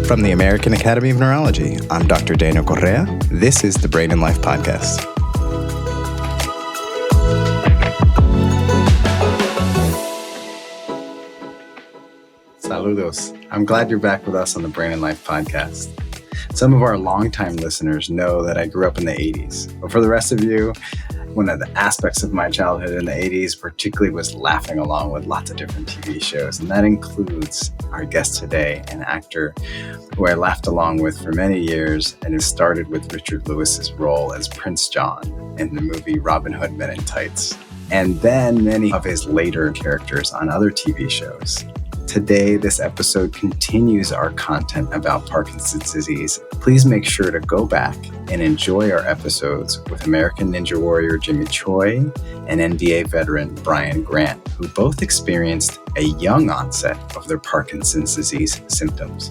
From the American Academy of Neurology, I'm Dr. Daniel Correa. This is the Brain and Life Podcast. Saludos. I'm glad you're back with us on the Brain and Life Podcast. Some of our longtime listeners know that I grew up in the 80s. But for the rest of you, one of the aspects of my childhood in the 80s particularly was laughing along with lots of different TV shows. And that includes our guest today, an actor who I laughed along with for many years, and it started with Richard Lewis's role as Prince John in the movie Robin Hood Men in Tights, and then many of his later characters on other TV shows. Today, this episode continues our content about Parkinson's disease. Please make sure to go back and enjoy our episodes with American Ninja Warrior Jimmy Choi and NBA veteran Brian Grant, who both experienced a young onset of their Parkinson's disease symptoms.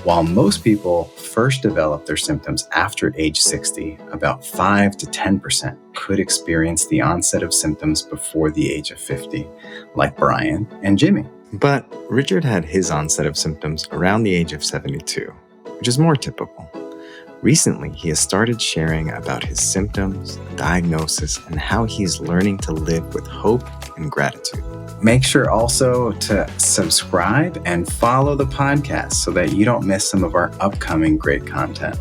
While most people first develop their symptoms after age 60, about 5 to 10% could experience the onset of symptoms before the age of 50, like Brian and Jimmy. But Richard had his onset of symptoms around the age of 72, which is more typical. Recently, he has started sharing about his symptoms, diagnosis, and how he's learning to live with hope and gratitude. Make sure also to subscribe and follow the podcast so that you don't miss some of our upcoming great content.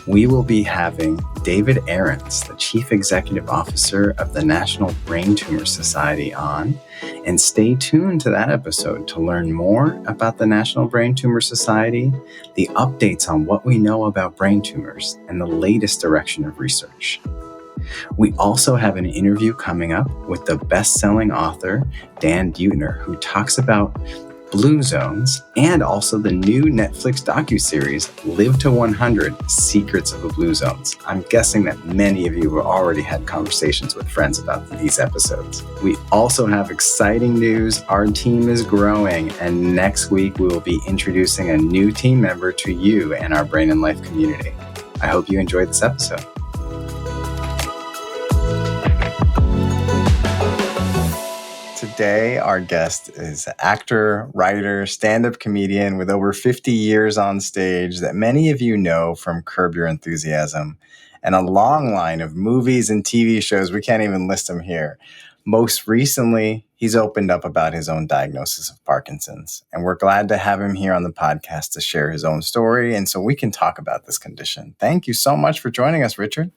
We will be having David Ahrens, the Chief Executive Officer of the National Brain Tumor Society, on, and stay tuned to that episode to learn more about the National Brain Tumor Society, the updates on what we know about brain tumors, and the latest direction of research. We also have an interview coming up with the best-selling author, Dan Buettner, who talks about blue zones and also the new Netflix docuseries, Live to 100, Secrets of the Blue Zones. I'm guessing that many of you have already had conversations with friends about these episodes. We also have exciting news. Our team is growing, and next week we will be introducing a new team member to you and our Brain and Life community. I hope you enjoyed this episode. Today, our guest is actor, writer, stand-up comedian with over 50 years on stage that many of you know from Curb Your Enthusiasm, and a long line of movies and TV shows. We can't even list them here. Most recently, he's opened up about his own diagnosis of Parkinson's, and we're glad to have him here on the podcast to share his own story, and so we can talk about this condition. Thank you so much for joining us, Richard.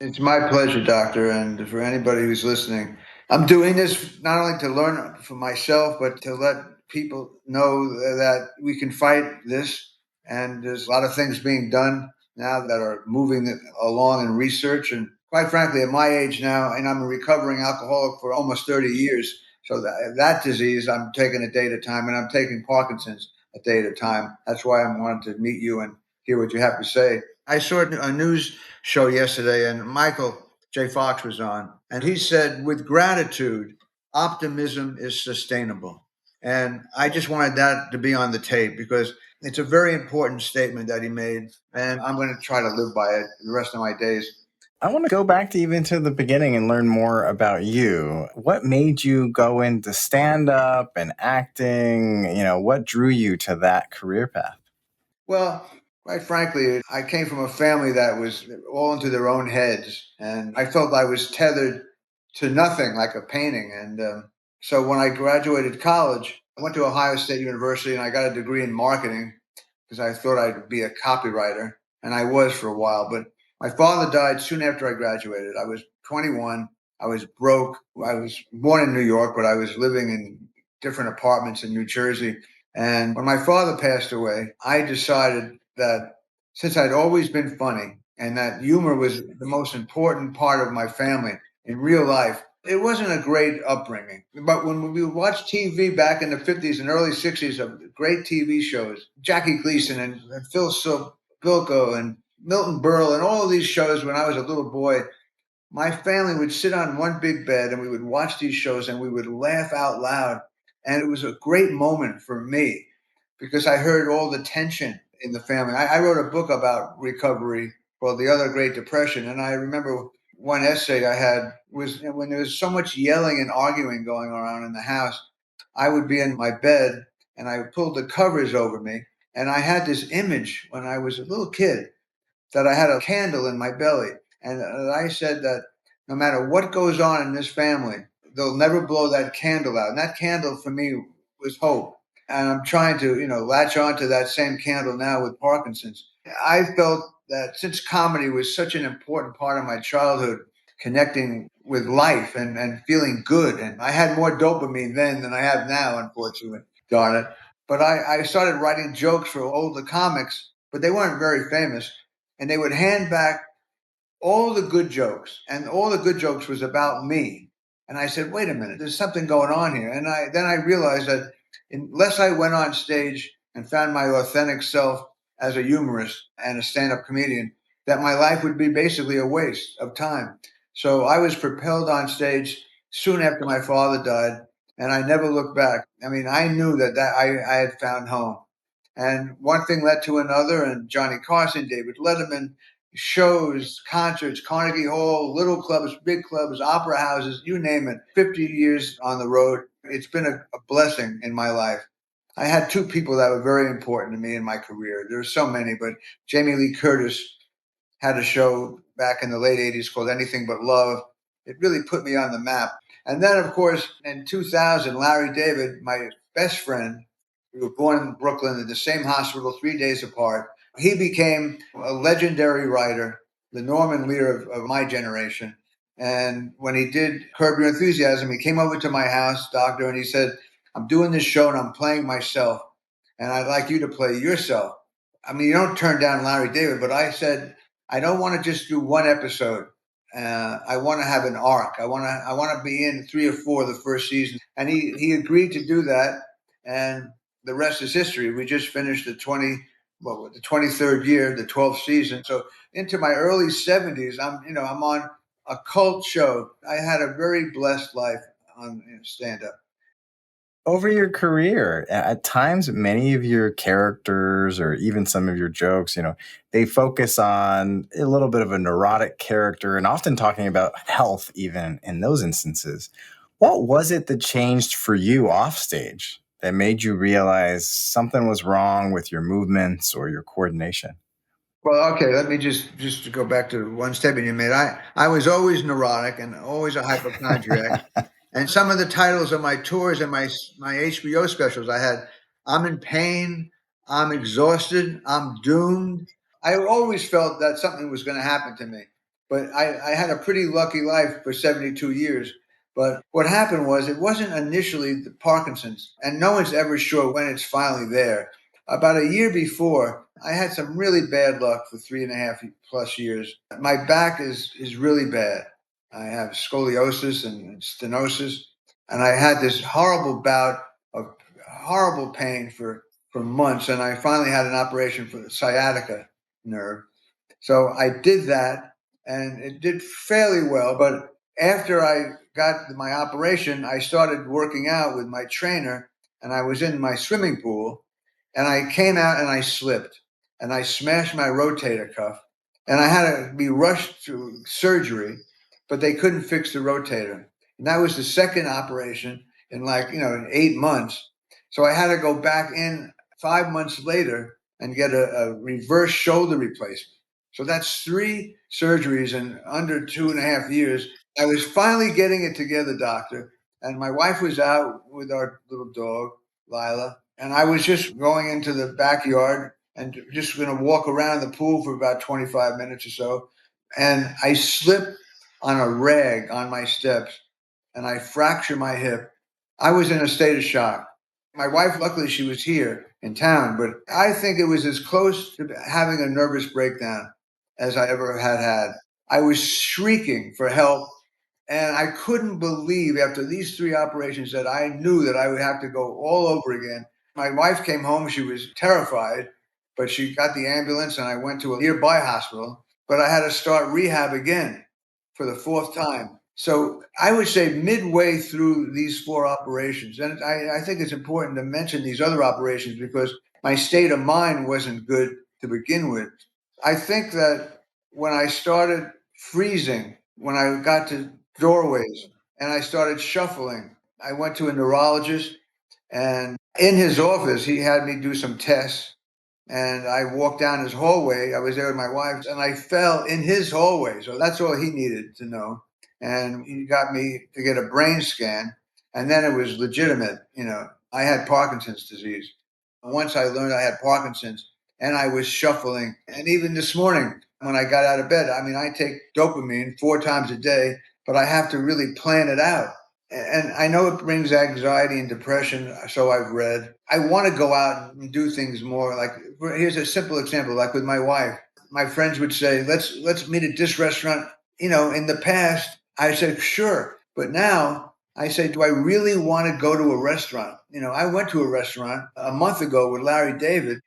It's my pleasure, Doctor, and for anybody who's listening. I'm doing this not only to learn for myself, but to let people know that we can fight this. And there's a lot of things being done now that are moving along in research. And quite frankly, at my age now, and I'm a recovering alcoholic for almost 30 years, so that disease, I'm taking a day at a time, and I'm taking Parkinson's a day at a time. That's why I wanted to meet you and hear what you have to say. I saw a news show yesterday, and Michael J. Fox was on, and he said, with gratitude, optimism is sustainable. And I just wanted that to be on the tape because it's a very important statement that he made, and I'm going to try to live by it the rest of my days. I want to go back to even to the beginning and learn more about you. What made you go into stand-up and acting? What drew you to that career path? Well, quite frankly, I came from a family that was all into their own heads, and I felt I was tethered to nothing like a painting. And so when I graduated college, I went to Ohio State University, and I got a degree in marketing because I thought I'd be a copywriter, and I was for a while. But my father died soon after I graduated. I was 21. I was broke. I was born in New York, but I was living in different apartments in New Jersey. And when my father passed away, I decided that since I'd always been funny and that humor was the most important part of my family in real life, it wasn't a great upbringing. But when we watched TV back in the 50s and early 60s of great TV shows, Jackie Gleason and Phil Bilko and Milton Berle and all of these shows when I was a little boy, my family would sit on one big bed and we would watch these shows and we would laugh out loud. And it was a great moment for me because I heard all the tension in the family. I wrote a book about recovery called The Other Great Depression. And I remember one essay I had was when there was so much yelling and arguing going around in the house, I would be in my bed and I pulled the covers over me And I had this image when I was a little kid that I had a candle in my belly. And I said that no matter what goes on in this family, they'll never blow that candle out. And that candle for me was hope. And I'm trying to, latch on to that same candle now with Parkinson's. I felt that since comedy was such an important part of my childhood, connecting with life and feeling good. And I had more dopamine then than I have now, unfortunately. Darn it. But I started writing jokes for older comics, but they weren't very famous. And they would hand back all the good jokes, and all the good jokes was about me. And I said, wait a minute, there's something going on here. And I realized that unless I went on stage and found my authentic self as a humorist and a stand-up comedian, that my life would be basically a waste of time. So I was propelled on stage soon after my father died, and I never looked back. I mean, I knew that I had found home. And one thing led to another, and Johnny Carson, David Letterman, shows, concerts, Carnegie Hall, little clubs, big clubs, opera houses, you name it. 50 years on the road. It's been a blessing in my life. I had two people that were very important to me in my career. There were so many, but Jamie Lee Curtis had a show back in the late 80s called Anything But Love. It really put me on the map. And then, of course, in 2000, Larry David, my best friend, we were born in Brooklyn in the same hospital 3 days apart. He became a legendary writer, the Norman Lear of my generation. And when he did Curb Your Enthusiasm, he came over to my house, doctor, and he said, I'm doing this show and I'm playing myself. And I'd like you to play yourself. I mean, you don't turn down Larry David, but I said, I don't want to just do one episode. I want to have an arc. I want to be in 3 or 4 of the first season. And he agreed to do that. And the rest is history. We just finished the 23rd year, the 12th season. So into my early 70s, I'm on a cult show. I had a very blessed life on stand up. Over your career, at times, many of your characters or even some of your jokes, they focus on a little bit of a neurotic character and often talking about health, even in those instances. What was it that changed for you off stage that made you realize something was wrong with your movements or your coordination? Well, okay, let me just to go back to one statement you made. I was always neurotic and always a hypochondriac. And some of the titles of my tours and my HBO specials, I had, I'm in pain, I'm exhausted, I'm doomed. I always felt that something was going to happen to me. But I had a pretty lucky life for 72 years. But what happened was it wasn't initially the Parkinson's, and no one's ever sure when it's finally there. About a year before, I had some really bad luck for 3.5+ years. My back is really bad. I have scoliosis and stenosis, and I had this horrible bout of horrible pain for months. And I finally had an operation for the sciatica nerve. So I did that, and it did fairly well. But after I got my operation, I started working out with my trainer, and I was in my swimming pool, and I came out and I slipped, and I smashed my rotator cuff, and I had to be rushed to surgery, but they couldn't fix the rotator. And that was the second operation in in 8 months. So I had to go back in 5 months later and get a reverse shoulder replacement. So that's 3 surgeries in under 2.5 years. I was finally getting it together, doctor. And my wife was out with our little dog, Lila. And I was just going into the backyard and just going to walk around the pool for about 25 minutes or so. And I slipped on a rag on my steps and I fractured my hip. I was in a state of shock. My wife, luckily, she was here in town, but I think it was as close to having a nervous breakdown as I ever had. I was shrieking for help, and I couldn't believe after these 3 operations that I knew that I would have to go all over again. My wife came home, she was terrified, but she got the ambulance and I went to a nearby hospital, but I had to start rehab again for the 4th time. So I would say midway through these 4 operations, and I think it's important to mention these other operations because my state of mind wasn't good to begin with. I think that when I started freezing, when I got to doorways and I started shuffling, I went to a neurologist, and in his office, he had me do some tests. and I walked down his hallway. I was there with my wife, and I fell in his hallway. So that's all he needed to know. And he got me to get a brain scan, and then it was legitimate. I had Parkinson's disease. Once I learned I had Parkinson's, and I was shuffling. And even this morning, when I got out of bed, I mean, I take dopamine 4 times a day, but I have to really plan it out. And I know it brings anxiety and depression, so I've read. I want to go out and do things more. Like, here's a simple example. Like with my wife, my friends would say, "Let's meet at this restaurant." In the past, I said, "Sure," but now I say, "Do I really want to go to a restaurant?" I went to a restaurant a month ago with Larry David.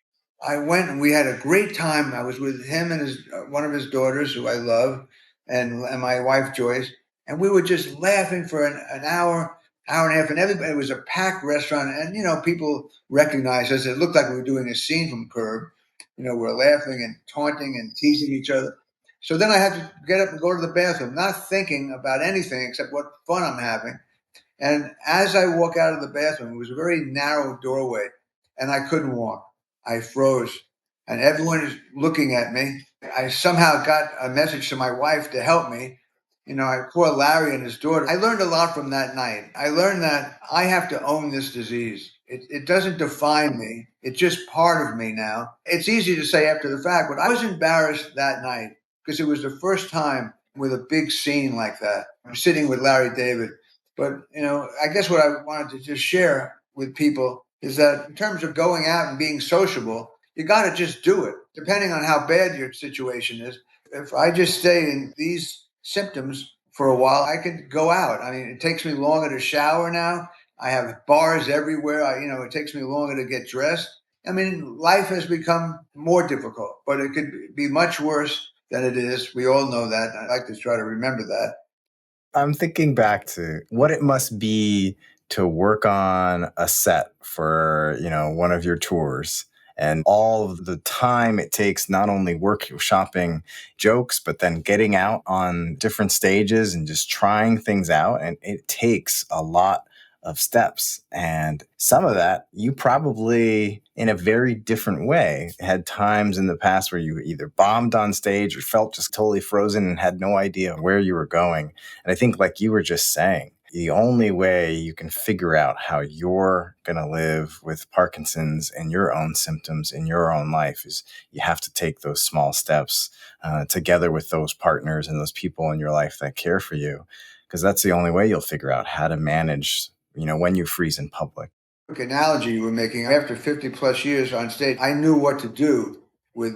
I went and we had a great time. I was with him and his one of his daughters, who I love, and my wife Joyce, and we were just laughing for an hour, hour and a half, and everybody, it was a packed restaurant, and people recognized us. It looked like we were doing a scene from Curb. We're laughing and taunting and teasing each other. So then I had to get up and go to the bathroom, not thinking about anything except what fun I'm having. And as I walk out of the bathroom, it was a very narrow doorway, and I couldn't walk. I froze, and everyone is looking at me. I somehow got a message to my wife to help me. I poor Larry and his daughter. I learned a lot from that night. I learned that I have to own this disease. It doesn't define me. It's just part of me now. It's easy to say after the fact, but I was embarrassed that night because it was the first time with a big scene like that. I'm sitting with Larry David. But, I guess what I wanted to just share with people is that in terms of going out and being sociable, you got to just do it, depending on how bad your situation is. If I just stay in these symptoms for a while, I could go out. I mean, it takes me longer to shower now. I have bars everywhere. It takes me longer to get dressed. I mean, life has become more difficult, but it could be much worse than it is. We all know that. I like to try to remember that. I'm thinking back to what it must be to work on a set for, one of your tours and all of the time it takes, not only workshopping jokes, but then getting out on different stages and just trying things out. And it takes a lot of steps. And some of that you probably, in a very different way, had times in the past where you either bombed on stage or felt just totally frozen and had no idea where you were going. And I think, like you were just saying, the only way you can figure out how you're going to live with Parkinson's and your own symptoms in your own life is you have to take those small steps together with those partners and those people in your life that care for you, because that's the only way you'll figure out how to manage, when you freeze in public. Analogy you were making, after 50 plus years on stage, I knew what to do with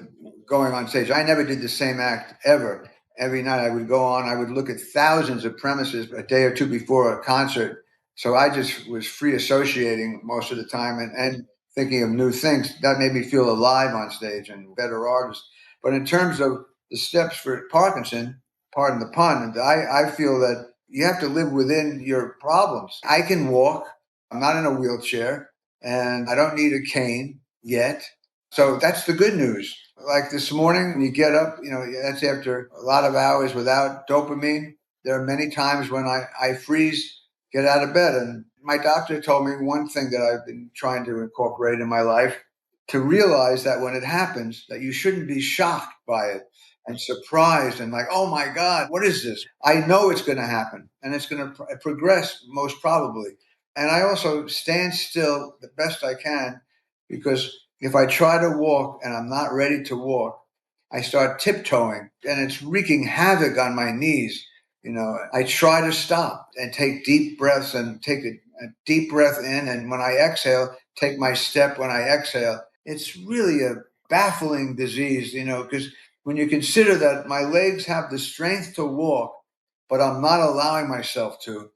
going on stage. I never did the same act ever. Every night I would go on, I would look at thousands of premises a day or two before a concert. So I just was free associating most of the time and thinking of new things. That made me feel alive on stage and better artist. But in terms of the steps for Parkinson, pardon the pun, I feel that you have to live within your problems. I can walk. I'm not in a wheelchair, and I don't need a cane yet. So that's the good news. Like this morning, when you get up, that's after a lot of hours without dopamine. There are many times when I freeze, get out of bed. And my doctor told me one thing that I've been trying to incorporate in my life, to realize that when it happens, that you shouldn't be shocked by it and surprised and like, oh my God, what is this? I know it's going to happen and it's going to progress most probably. And I also stand still the best I can, because if I try to walk and I'm not ready to walk, I start tiptoeing and it's wreaking havoc on my knees. I try to stop and take deep breaths and take a deep breath in. And when I exhale, take my step when I exhale. It's really a baffling disease, because when you consider that my legs have the strength to walk, but I'm not allowing myself to,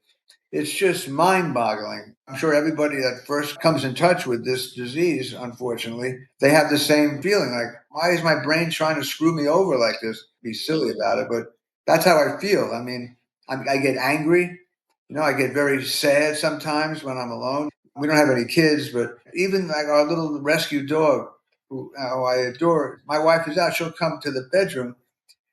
it's just mind boggling. I'm sure everybody that first comes in touch with this disease, unfortunately, they have the same feeling like, why is my brain trying to screw me over like this? Be silly about it. But that's how I feel. I mean, I get angry. I get very sad sometimes when I'm alone. We don't have any kids, but even like our little rescue dog, who I adore, my wife is out, she'll come to the bedroom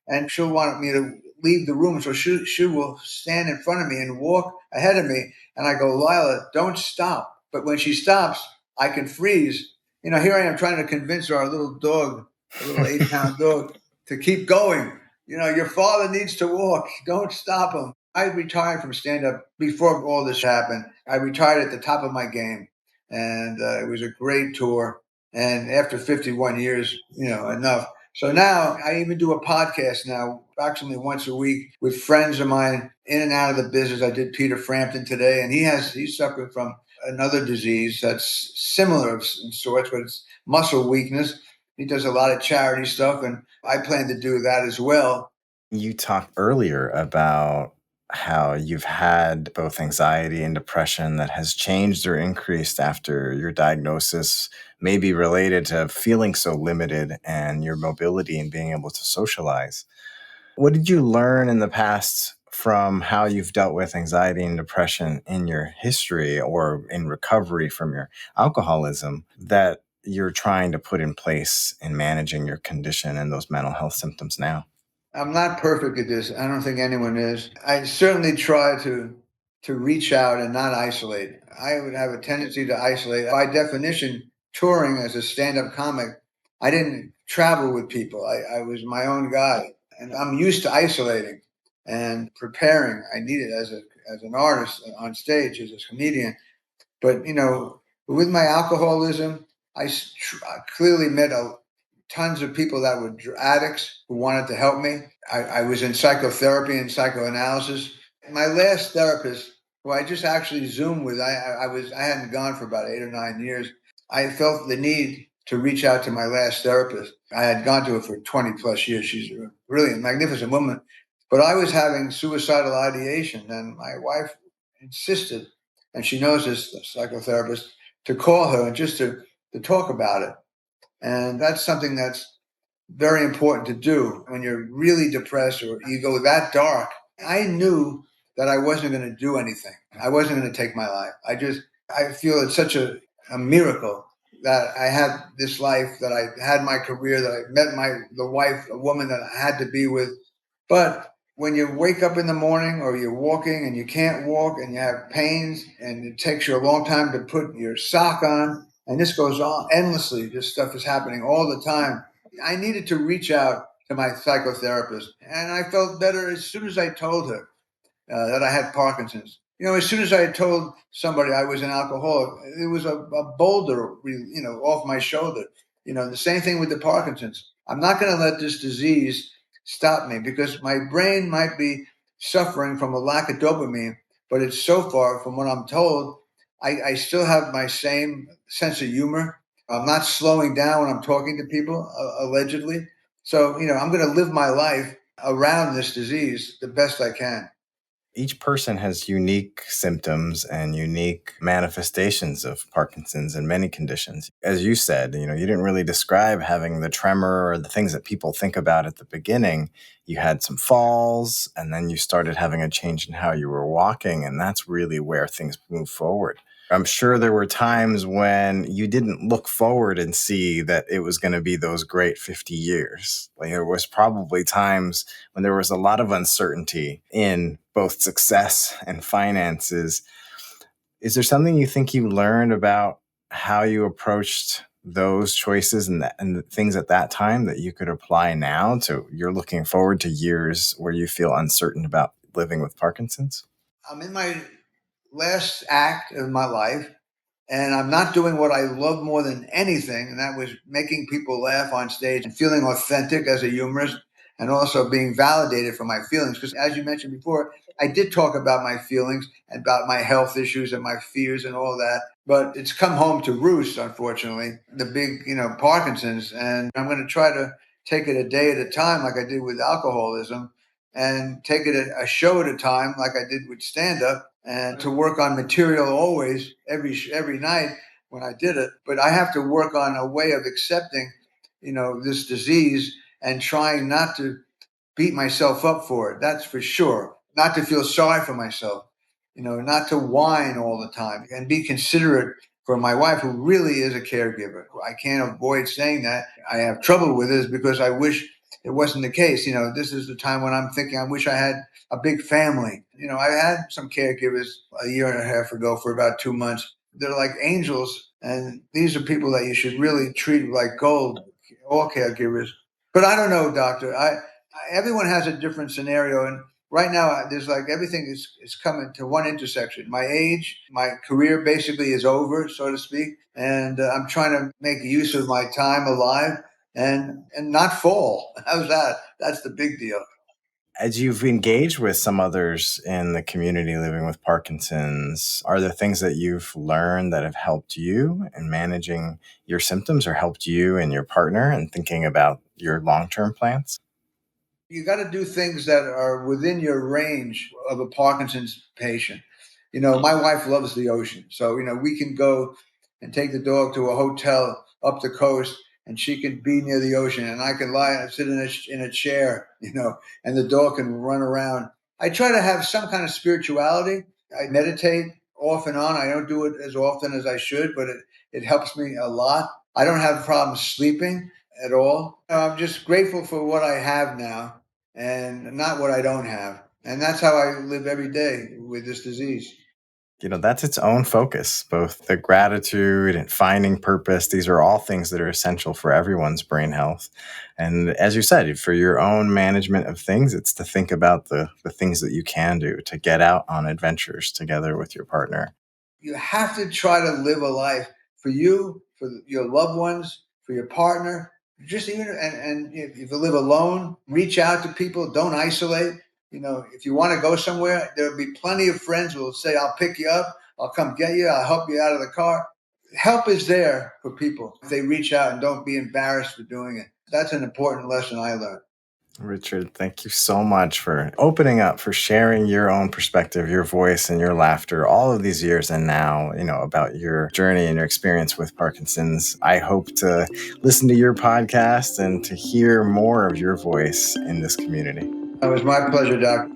and she'll want me to leave the room. So she will stand in front of me and walk ahead of me. And I go, Lila, don't stop. But when she stops, I can freeze Here I am trying to convince our little dog, a little 8-pound dog, to keep going. Your father needs to walk. Don't stop him. I retired from stand-up before all this happened. I retired at the top of my game, and it was a great tour. And after 51 years, enough. So now I even do a podcast now, approximately once a week, with friends of mine in and out of the business. I did Peter Frampton today, and he's suffering from another disease that's similar in sorts, but it's muscle weakness. He does a lot of charity stuff, and I plan to do that as well. You talked earlier about how you've had both anxiety and depression that has changed or increased after your diagnosis, maybe related to feeling so limited and your mobility and being able to socialize. What did you learn in the past from how you've dealt with anxiety and depression in your history or in recovery from your alcoholism that you're trying to put in place in managing your condition and those mental health symptoms now? I'm not perfect at this. I don't think anyone is. I certainly try to reach out and not isolate. I would have a tendency to isolate. By definition, touring as a stand-up comic, I didn't travel with people. I was my own guy, and I'm used to isolating and preparing. I need it as an artist on stage, as a comedian. But with my alcoholism, I clearly met tons of people that were addicts who wanted to help me. I was in psychotherapy and psychoanalysis. My last therapist, who I just actually Zoomed with, I hadn't gone for about 8 or 9 years. I felt the need to reach out to my last therapist. I had gone to her for 20 plus years. She's a brilliant, magnificent woman. But I was having suicidal ideation, and my wife insisted, and she knows this psychotherapist, to call her and just to talk about it. And that's something that's very important to do when you're really depressed or you go that dark. I knew that I wasn't going to do anything. I wasn't going to take my life. I feel it's such a miracle that I had this life, that I had my career, that I met the wife, a woman that I had to be with. But when you wake up in the morning or you're walking and you can't walk and you have pains and it takes you a long time to put your sock on, and this goes on endlessly, this stuff is happening all the time. I needed to reach out to my psychotherapist, and I felt better as soon as I told her that I had Parkinson's. As soon as I had told somebody I was an alcoholic, it was a boulder, off my shoulder. The same thing with the Parkinson's. I'm not going to let this disease stop me, because my brain might be suffering from a lack of dopamine, but it's so far from what I'm told. I still have my same sense of humor. I'm not slowing down when I'm talking to people, allegedly. So, I'm going to live my life around this disease the best I can. Each person has unique symptoms and unique manifestations of Parkinson's and many conditions. As you said, you didn't really describe having the tremor or the things that people think about at the beginning. You had some falls, and then you started having a change in how you were walking, and that's really where things move forward. I'm sure there were times when you didn't look forward and see that it was going to be those great 50 years. Like, there was probably times when there was a lot of uncertainty in both success and finances. Is there something you think you learned about how you approached those choices and the things at that time that you could apply now to you're looking forward to years where you feel uncertain about living with Parkinson's? I'm in my last act of my life, and I'm not doing what I love more than anything, and that was making people laugh on stage and feeling authentic as a humorist, and also being validated for my feelings. Because as you mentioned before, I did talk about my feelings and about my health issues and my fears and all that, but it's come home to roost, unfortunately, the big, Parkinson's. And I'm going to try to take it a day at a time, like I did with alcoholism, and take it a show at a time, like I did with stand up, and to work on material always every night when I did it. But I have to work on a way of accepting, this disease, and trying not to beat myself up for it. That's for sure. Not to feel sorry for myself, not to whine all the time, and be considerate for my wife, who really is a caregiver. I can't avoid saying that. I have trouble with this because I wish it wasn't the case. This is the time when I'm thinking I wish I had a big family. I had some caregivers a year and a half ago for about 2 months, They're like angels, and these are people that you should really treat like gold, all caregivers. But I don't know, doctor. Everyone has a different scenario, and right now there's like everything is coming to one intersection. My age, my career basically is over, so to speak, and I'm trying to make use of my time alive and not fall. How's that? That's the big deal. As you've engaged with some others in the community living with Parkinson's, are there things that you've learned that have helped you in managing your symptoms or helped you and your partner in thinking about your long-term plans? You got to do things that are within your range of a Parkinson's patient. My wife loves the ocean. So, we can go and take the dog to a hotel up the coast and she can be near the ocean and I can lie and sit in a chair, and the dog can run around. I try to have some kind of spirituality. I meditate off and on. I don't do it as often as I should, but it helps me a lot. I don't have problems sleeping at all. I'm just grateful for what I have now and not what I don't have. And that's how I live every day with this disease. That's its own focus, both the gratitude and finding purpose. These are all things that are essential for everyone's brain health. And as you said, for your own management of things, it's to think about the things that you can do to get out on adventures together with your partner. You have to try to live a life for you, for your loved ones, for your partner. Just even and if you live alone, reach out to people. Don't isolate. If you want to go somewhere, there'll be plenty of friends who will say, "I'll pick you up. I'll come get you. I'll help you out of the car." Help is there for people if they reach out and don't be embarrassed for doing it. That's an important lesson I learned. Richard, thank you so much for opening up, for sharing your own perspective, your voice, and your laughter all of these years and now, about your journey and your experience with Parkinson's. I hope to listen to your podcast and to hear more of your voice in this community. It was my pleasure, Doc.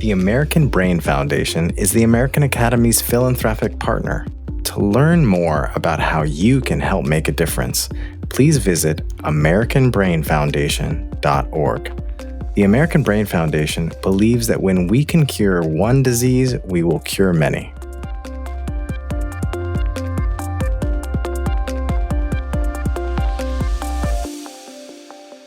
The American Brain Foundation is the American Academy's philanthropic partner. To learn more about how you can help make a difference, please visit americanbrainfoundation.org. The American Brain Foundation believes that when we can cure one disease, we will cure many.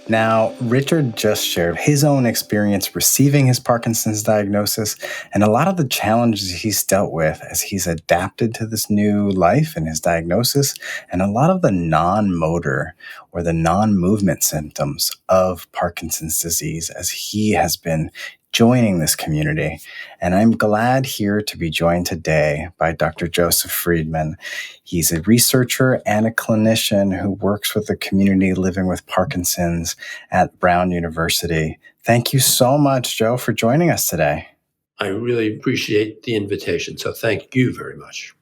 Now, Richard just shared his own experience receiving his Parkinson's diagnosis and a lot of the challenges he's dealt with as he's adapted to this new life and his diagnosis, and a lot of the non-motor or the non-movement symptoms of Parkinson's disease as he has been joining this community. And I'm glad here to be joined today by Dr. Joseph Friedman. He's a researcher and a clinician who works with the community living with Parkinson's at Brown University. Thank you so much, Joe, for joining us today. I really appreciate the invitation, so thank you very much.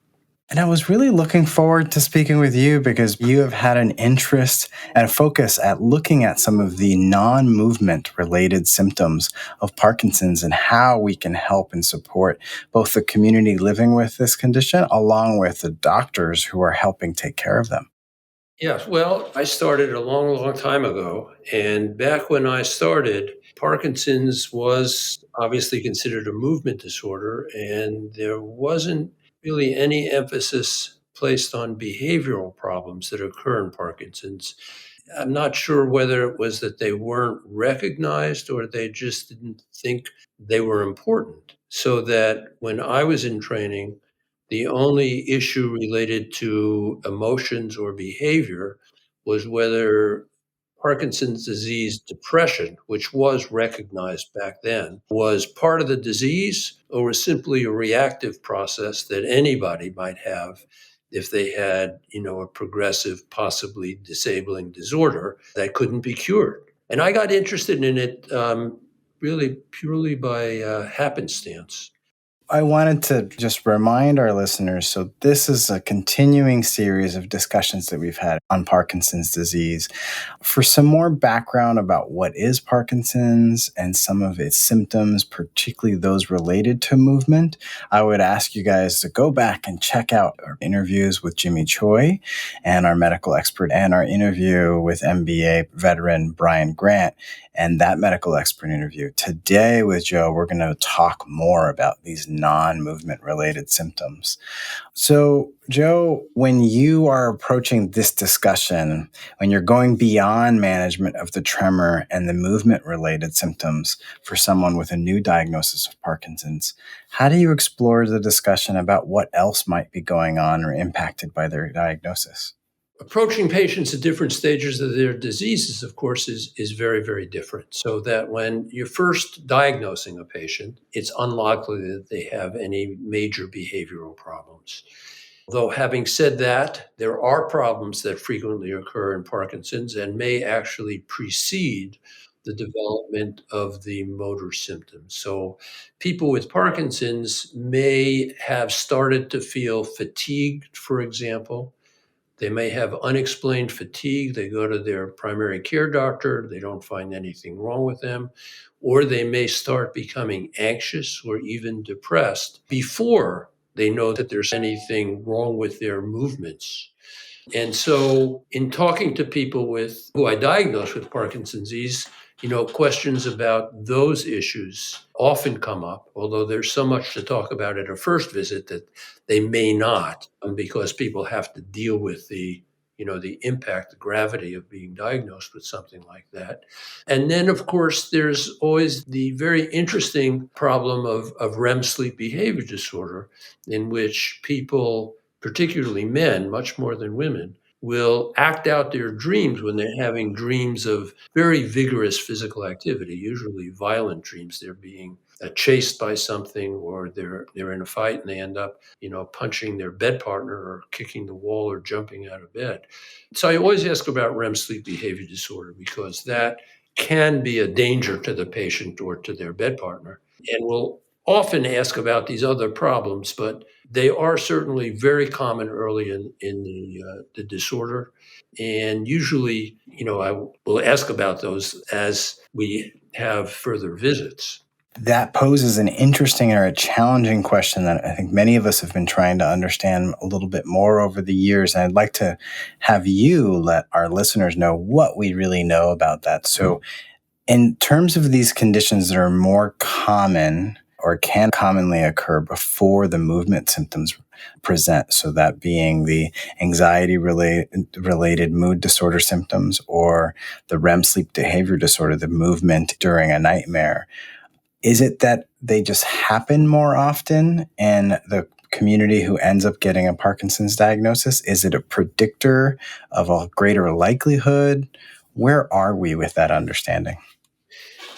And I was really looking forward to speaking with you because you have had an interest and a focus at looking at some of the non-movement related symptoms of Parkinson's and how we can help and support both the community living with this condition along with the doctors who are helping take care of them. Yes, well, I started a long, long time ago. And back when I started, Parkinson's was obviously considered a movement disorder, and there wasn't really any emphasis placed on behavioral problems that occur in Parkinson's. I'm not sure whether it was that they weren't recognized or they just didn't think they were important. So that when I was in training, the only issue related to emotions or behavior was whether Parkinson's disease depression, which was recognized back then, was part of the disease or was simply a reactive process that anybody might have if they had, a progressive, possibly disabling disorder that couldn't be cured. And I got interested in it really purely by happenstance. I wanted to just remind our listeners, so this is a continuing series of discussions that we've had on Parkinson's disease. For some more background about what is Parkinson's and some of its symptoms, particularly those related to movement, I would ask you guys to go back and check out our interviews with Jimmy Choi and our medical expert, and our interview with MBA veteran Brian Grant and that medical expert interview. Today with Joe, we're going to talk more about these non-movement related symptoms. So, Joe, when you are approaching this discussion, when you're going beyond management of the tremor and the movement related symptoms for someone with a new diagnosis of Parkinson's, how do you explore the discussion about what else might be going on or impacted by their diagnosis? Approaching patients at different stages of their diseases, of course, is very, very different. So that when you're first diagnosing a patient, it's unlikely that they have any major behavioral problems. Though having said that, there are problems that frequently occur in Parkinson's and may actually precede the development of the motor symptoms. So people with Parkinson's may have started to feel fatigued, for example. They may have unexplained fatigue. They go to their primary care doctor. They don't find anything wrong with them. Or they may start becoming anxious or even depressed before they know that there's anything wrong with their movements. And so, in talking to people who I diagnosed with Parkinson's disease, questions about those issues often come up, although there's so much to talk about at a first visit that they may not, because people have to deal with the impact, the gravity of being diagnosed with something like that. And then, of course, there's always the very interesting problem of REM sleep behavior disorder, in which people, particularly men, much more than women, will act out their dreams when they're having dreams of very vigorous physical activity, usually violent dreams. They're being chased by something, or they're in a fight and they end up, punching their bed partner or kicking the wall or jumping out of bed. So I always ask about REM sleep behavior disorder, because that can be a danger to the patient or to their bed partner. And we'll often ask about these other problems, but they are certainly very common early in the disorder. And usually, I will ask about those as we have further visits. That poses an interesting or a challenging question that I think many of us have been trying to understand a little bit more over the years. And I'd like to have you let our listeners know what we really know about that. So, in terms of these conditions that are more common or can commonly occur before the movement symptoms present, so that being the anxiety-related mood disorder symptoms or the REM sleep behavior disorder, the movement during a nightmare, is it that they just happen more often in the community who ends up getting a Parkinson's diagnosis? Is it a predictor of a greater likelihood? Where are we with that understanding?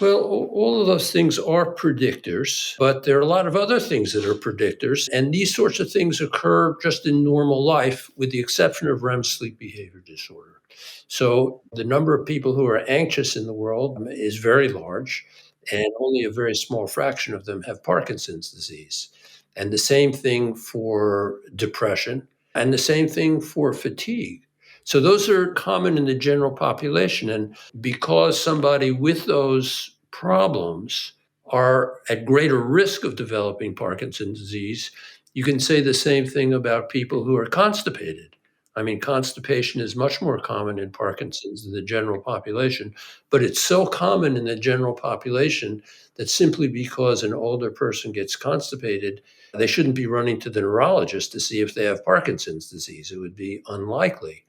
Well, all of those things are predictors, but there are a lot of other things that are predictors. And these sorts of things occur just in normal life, with the exception of REM sleep behavior disorder. So the number of people who are anxious in the world is very large, and only a very small fraction of them have Parkinson's disease. And the same thing for depression, and the same thing for fatigue. So those are common in the general population. And because somebody with those problems are at greater risk of developing Parkinson's disease, you can say the same thing about people who are constipated. I mean, constipation is much more common in Parkinson's than the general population, but it's so common in the general population that simply because an older person gets constipated, they shouldn't be running to the neurologist to see if they have Parkinson's disease. It would be unlikely.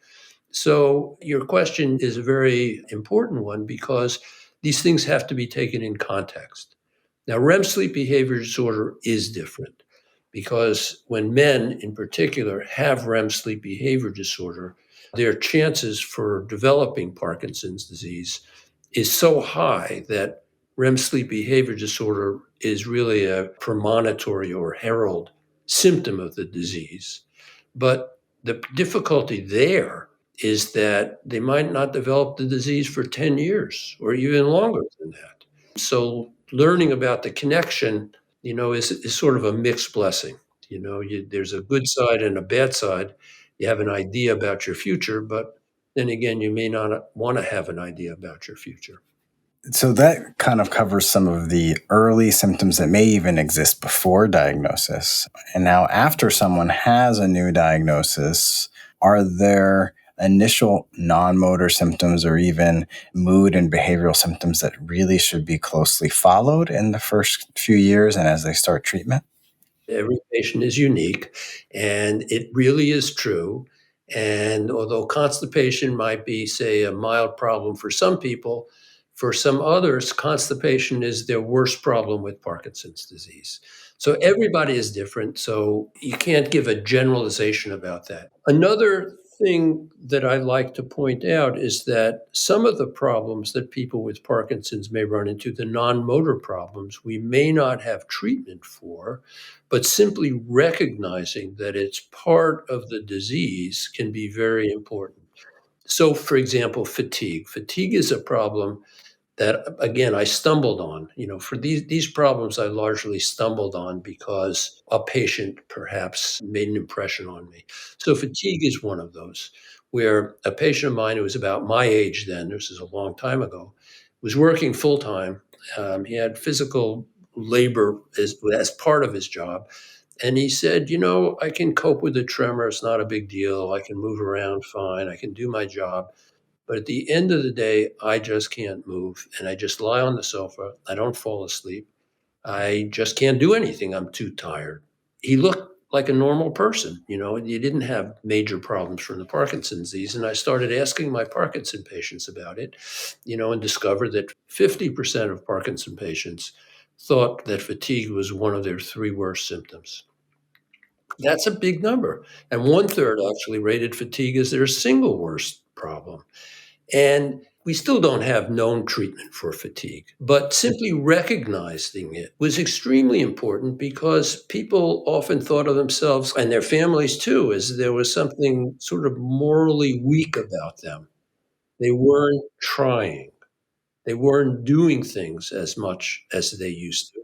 So your question is a very important one, because these things have to be taken in context. Now, REM sleep behavior disorder is different, because when men in particular have REM sleep behavior disorder, their chances for developing Parkinson's disease is so high that REM sleep behavior disorder is really a premonitory or herald symptom of the disease. But the difficulty there is that they might not develop the disease for 10 years or even longer than that. So learning about the connection is sort of a mixed blessing. There's a good side and a bad side. You have an idea about your future, but then again, you may not want to have an idea about your future. So that kind of covers some of the early symptoms that may even exist before diagnosis. And now, after someone has a new diagnosis, are there initial non-motor symptoms or even mood and behavioral symptoms that really should be closely followed in the first few years and as they start treatment? Every patient is unique, and it really is true. And although constipation might be, say, a mild problem for some people, for some others, constipation is their worst problem with Parkinson's disease. So everybody is different. So you can't give a generalization about that. Another thing that I like to point out is that some of the problems that people with Parkinson's may run into, the non motor problems, we may not have treatment for, but simply recognizing that it's part of the disease can be very important. So, for example, fatigue. Fatigue is a problem that, again, I stumbled on. For these problems, I largely stumbled on because a patient perhaps made an impression on me. So fatigue is one of those, where a patient of mine who was about my age then, this is a long time ago, was working full time. He had physical labor as part of his job. And he said, I can cope with the tremor. It's not a big deal. I can move around fine. I can do my job. But at the end of the day, I just can't move. And I just lie on the sofa. I don't fall asleep. I just can't do anything. I'm too tired. He looked like a normal person. He didn't have major problems from the Parkinson's disease. And I started asking my Parkinson patients about it, and discovered that 50% of Parkinson patients thought that fatigue was one of their three worst symptoms. That's a big number. And one third actually rated fatigue as their single worst problem. And we still don't have known treatment for fatigue, but simply recognizing it was extremely important because people often thought of themselves and their families too as there was something sort of morally weak about them. They weren't trying, they weren't doing things as much as they used to.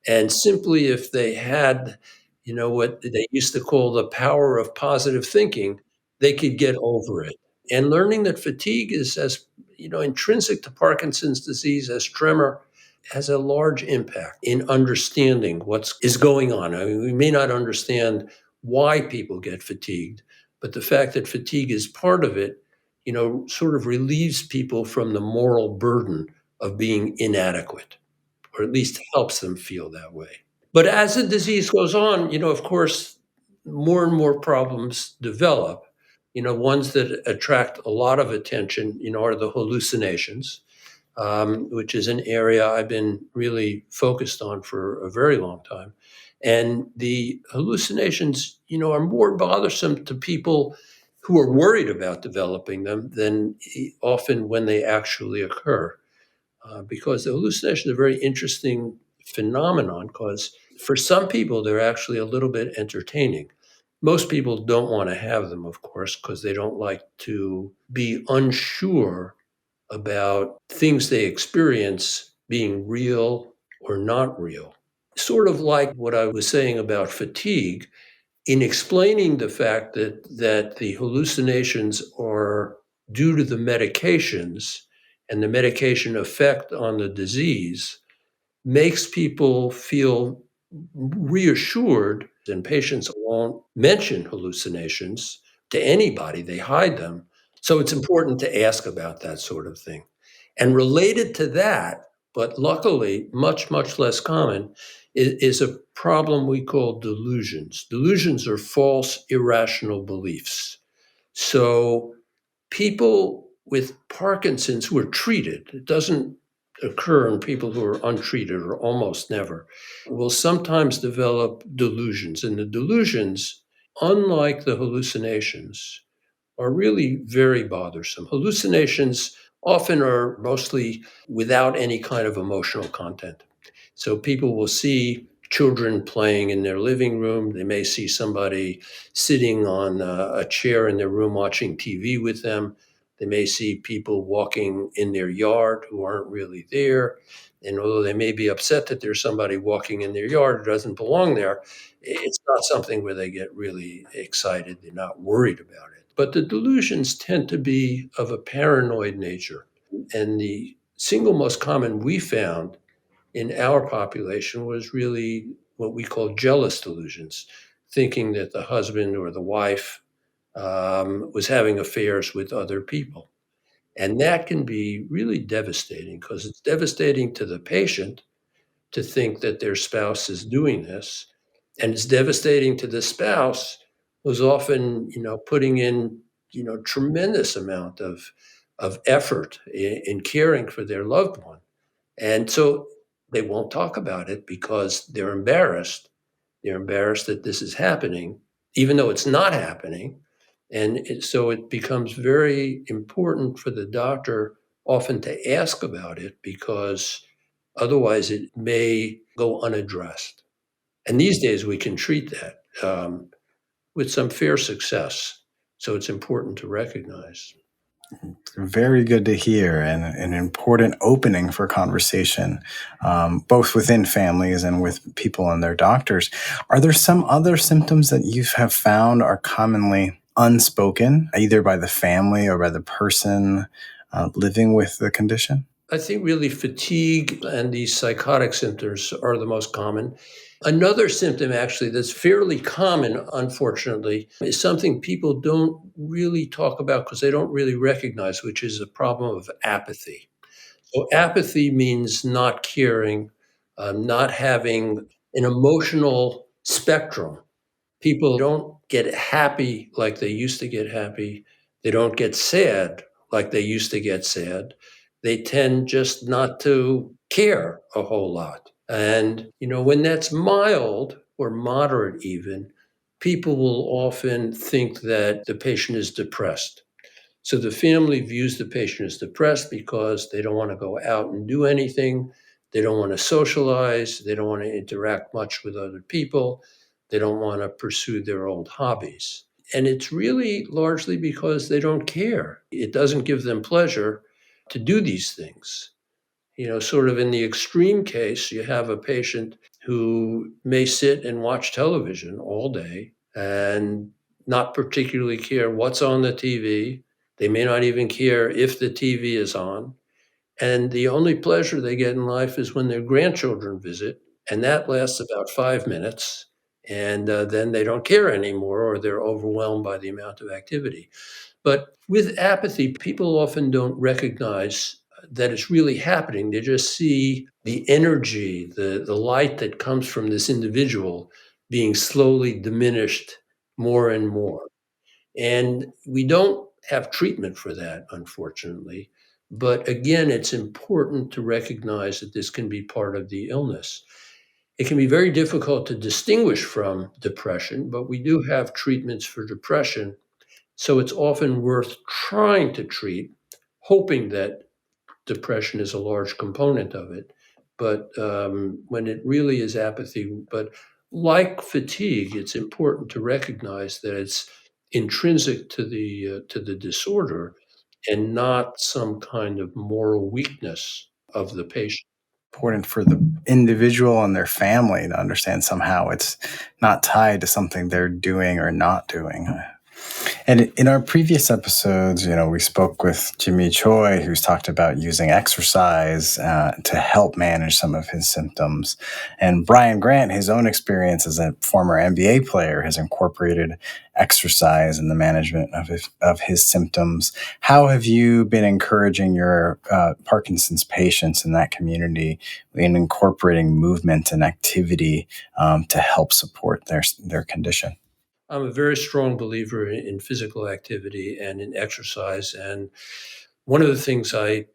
And simply if they had, what they used to call the power of positive thinking, they could get over it. And learning that fatigue is as, intrinsic to Parkinson's disease as tremor has a large impact in understanding what is going on. I mean, we may not understand why people get fatigued, but the fact that fatigue is part of it, sort of relieves people from the moral burden of being inadequate, or at least helps them feel that way. But as the disease goes on, of course, more and more problems develop. Ones that attract a lot of attention, are the hallucinations, which is an area I've been really focused on for a very long time. And the hallucinations, are more bothersome to people who are worried about developing them than often when they actually occur. Because the hallucination is a very interesting phenomenon because for some people, they're actually a little bit entertaining. Most people don't want to have them, of course, because they don't like to be unsure about things they experience being real or not real. Sort of like what I was saying about fatigue, in explaining the fact that the hallucinations are due to the medications and the medication effect on the disease makes people feel reassured, and patients won't mention hallucinations to anybody. They hide them. So it's important to ask about that sort of thing. And related to that, but luckily much, much less common, is a problem we call delusions. Delusions are false, irrational beliefs. So people with Parkinson's who are treated, it doesn't occur in people who are untreated or almost never, will sometimes develop delusions. And the delusions, unlike the hallucinations, are really very bothersome. Hallucinations often are mostly without any kind of emotional content. So people will see children playing in their living room. They may see somebody sitting on a chair in their room watching TV with them. They may see people walking in their yard who aren't really there. And although they may be upset that there's somebody walking in their yard who doesn't belong there, it's not something where they get really excited. They're not worried about it. But the delusions tend to be of a paranoid nature. And the single most common we found in our population was really what we call jealous delusions, thinking that the husband or the wife was having affairs with other people. And that can be really devastating because it's devastating to the patient to think that their spouse is doing this. And it's devastating to the spouse who's often, putting in, tremendous amount of effort in caring for their loved one. And so they won't talk about it because they're embarrassed. They're embarrassed that this is happening, even though it's not happening. And so it becomes very important for the doctor often to ask about it because otherwise it may go unaddressed. And these days we can treat that with some fair success. So it's important to recognize. Very good to hear, and an important opening for conversation, both within families and with people and their doctors. Are there some other symptoms that you have found are commonly unspoken, either by the family or by the person living with the condition? I think really fatigue and these psychotic symptoms are the most common. Another symptom, actually, that's fairly common, unfortunately, is something people don't really talk about because they don't really recognize, which is a problem of apathy. So, apathy means not caring, not having an emotional spectrum. People don't get happy like they used to get happy. They don't get sad like they used to get sad. They tend just not to care a whole lot. And, when that's mild or moderate, even, people will often think that the patient is depressed. So the family views the patient as depressed because they don't want to go out and do anything. They don't want to socialize. They don't want to interact much with other people. They don't want to pursue their old hobbies. And it's really largely because they don't care. It doesn't give them pleasure to do these things. Sort of in the extreme case, you have a patient who may sit and watch television all day and not particularly care what's on the TV. They may not even care if the TV is on. And the only pleasure they get in life is when their grandchildren visit, and that lasts about 5 minutes. And then they don't care anymore, or they're overwhelmed by the amount of activity. But with apathy, people often don't recognize that it's really happening. They just see the energy, the light that comes from this individual being slowly diminished more and more. And we don't have treatment for that, unfortunately. But again, it's important to recognize that this can be part of the illness. It can be very difficult to distinguish from depression, but we do have treatments for depression. So it's often worth trying to treat, hoping that depression is a large component of it. But when it really is apathy, but like fatigue, it's important to recognize that it's intrinsic to the disorder and not some kind of moral weakness of the patient. Important for the individual and their family to understand somehow it's not tied to something they're doing or not doing. And in our previous episodes, we spoke with Jimmy Choi, who's talked about using exercise to help manage some of his symptoms. And Brian Grant, his own experience as a former NBA player, has incorporated exercise in the management of his symptoms. How have you been encouraging your Parkinson's patients in that community in incorporating movement and activity to help support their condition? I'm a very strong believer in physical activity and in exercise. And one of the things I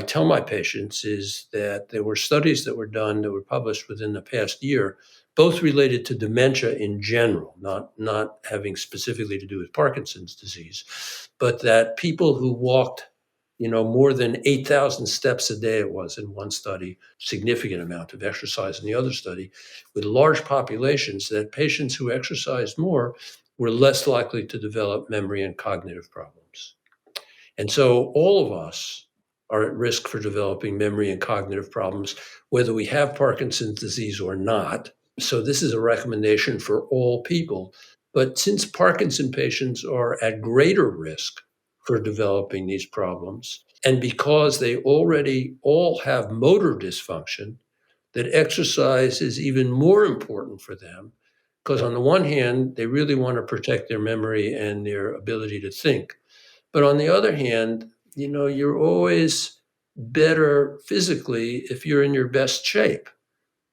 tell my patients is that there were studies that were done that were published within the past year, both related to dementia in general, not having specifically to do with Parkinson's disease, but that people who walked more than 8,000 steps a day, it was in one study, significant amount of exercise in the other study, with large populations, that patients who exercised more were less likely to develop memory and cognitive problems. And so all of us are at risk for developing memory and cognitive problems, whether we have Parkinson's disease or not. So this is a recommendation for all people. But since Parkinson patients are at greater risk for developing these problems, and because they already all have motor dysfunction, that exercise is even more important for them. Because on the one hand, they really want to protect their memory and their ability to think. But on the other hand, you're always better physically if you're in your best shape.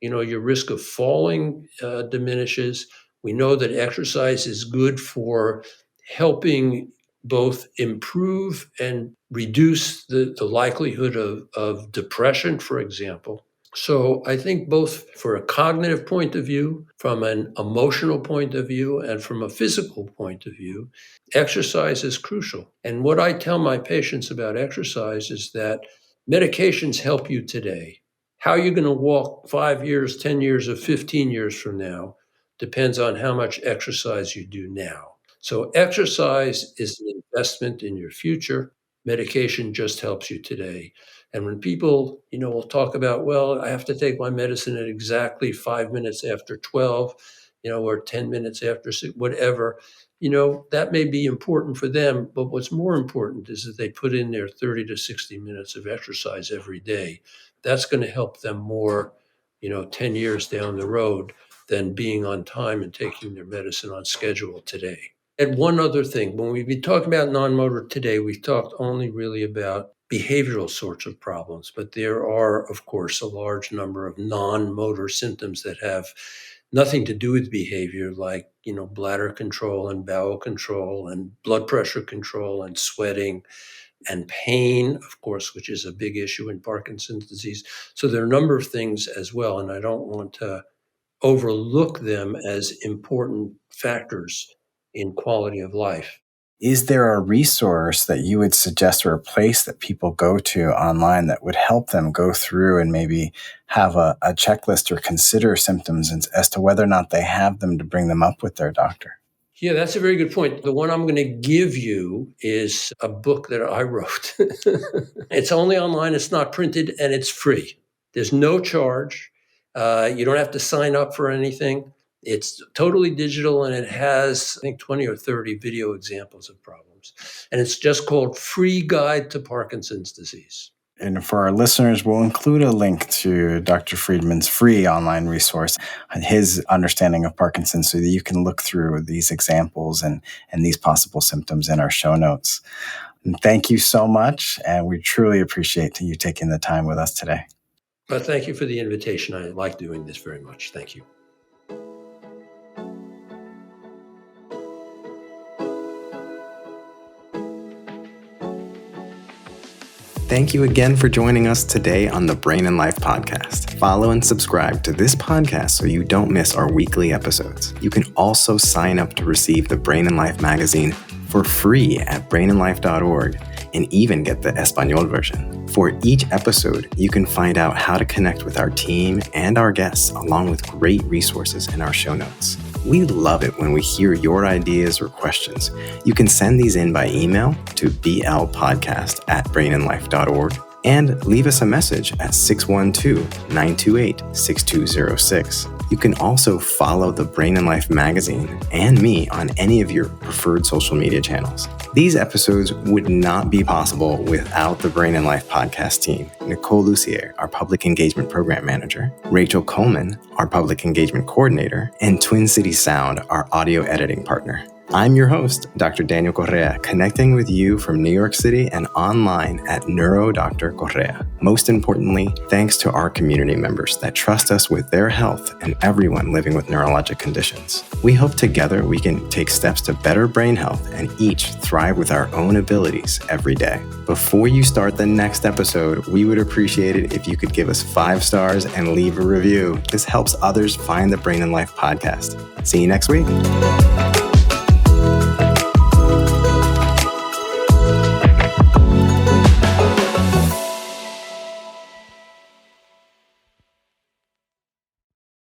Your risk of falling diminishes. We know that exercise is good for helping both improve and reduce the likelihood of depression, for example. So I think both for a cognitive point of view, from an emotional point of view, and from a physical point of view, exercise is crucial. And what I tell my patients about exercise is that medications help you today. How you're going to walk 5 years, 10 years, or 15 years from now depends on how much exercise you do now. So exercise is an investment in your future. Medication just helps you today. And when people, will talk about, well, I have to take my medicine at exactly 5 minutes after 12, or 10 minutes after 6, whatever, that may be important for them. But what's more important is that they put in their 30 to 60 minutes of exercise every day. That's going to help them more, 10 years down the road than being on time and taking their medicine on schedule today. And one other thing, when we've been talking about non-motor today, we've talked only really about behavioral sorts of problems, but there are, of course, a large number of non-motor symptoms that have nothing to do with behavior, like, bladder control and bowel control and blood pressure control and sweating and pain, of course, which is a big issue in Parkinson's disease. So there are a number of things as well, and I don't want to overlook them as important factors in quality of life. Is there a resource that you would suggest or a place that people go to online that would help them go through and maybe have a checklist or consider symptoms as to whether or not they have them to bring them up with their doctor? Yeah, that's a very good point. The one I'm going to give you is a book that I wrote. It's only online, it's not printed, and it's free. There's no charge. You don't have to sign up for anything. It's totally digital, and it has, I think, 20 or 30 video examples of problems. And it's just called Free Guide to Parkinson's Disease. And for our listeners, we'll include a link to Dr. Friedman's free online resource on his understanding of Parkinson's so that you can look through these examples and these possible symptoms in our show notes. And thank you so much, and we truly appreciate you taking the time with us today. But thank you for the invitation. I like doing this very much. Thank you. Thank you again for joining us today on the Brain and Life podcast. Follow and subscribe to this podcast so you don't miss our weekly episodes. You can also sign up to receive the Brain and Life magazine for free at brainandlife.org and even get the Espanol version. For each episode, you can find out how to connect with our team and our guests, along with great resources in our show notes. We love it when we hear your ideas or questions. You can send these in by email to blpodcast@brainandlife.org and leave us a message at 612-928-6206. You can also follow the Brain and Life magazine and me on any of your preferred social media channels. These episodes would not be possible without the Brain and Life podcast team. Nicole Lucier, our public engagement program manager, Rachel Coleman, our public engagement coordinator, and Twin City Sound, our audio editing partner. I'm your host, Dr. Daniel Correa, connecting with you from New York City and online at Dr. Correa. Most importantly, thanks to our community members that trust us with their health and everyone living with neurologic conditions. We hope together we can take steps to better brain health and each thrive with our own abilities every day. Before you start the next episode, we would appreciate it if you could give us 5 stars and leave a review. This helps others find the Brain and Life podcast. See you next week.